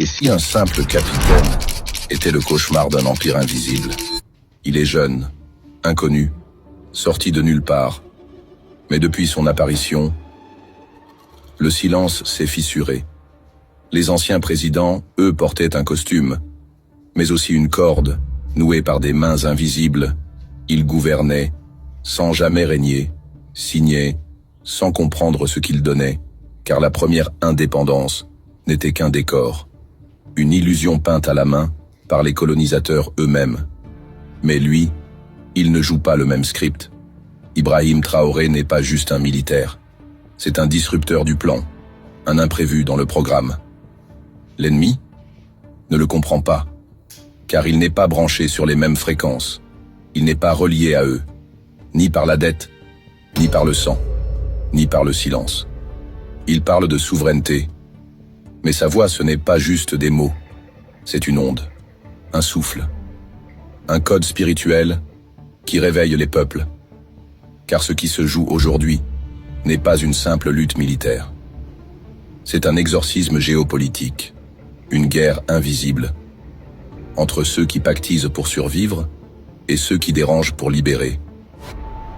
Et si un simple capitaine était le cauchemar d'un empire invisible? Il est jeune, inconnu, sorti de nulle part. Mais depuis son apparition, le silence s'est fissuré. Les anciens présidents, eux, portaient un costume, mais aussi une corde, nouée par des mains invisibles. Ils gouvernaient, sans jamais régner, signaient, sans comprendre ce qu'ils donnaient, car la première indépendance n'était qu'un décor, une illusion peinte à la main par les colonisateurs eux-mêmes. Mais lui, il ne joue pas le même script. Ibrahim Traoré n'est pas juste un militaire. C'est un disrupteur du plan, un imprévu dans le programme. L'ennemi ne le comprend pas, car il n'est pas branché sur les mêmes fréquences. Il n'est pas relié à eux, ni par la dette, ni par le sang, ni par le silence. Il parle de souveraineté, mais sa voix ce n'est pas juste des mots, c'est une onde, un souffle, un code spirituel qui réveille les peuples. Car ce qui se joue aujourd'hui n'est pas une simple lutte militaire. C'est un exorcisme géopolitique, une guerre invisible, entre ceux qui pactisent pour survivre et ceux qui dérangent pour libérer.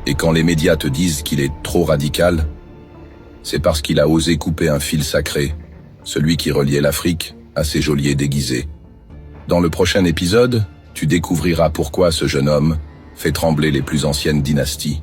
Et quand les médias te disent qu'il est trop radical, c'est parce qu'il a osé couper un fil sacré, celui qui reliait l'Afrique à ses geôliers déguisés. Dans le prochain épisode, tu découvriras pourquoi ce jeune homme fait trembler les plus anciennes dynasties.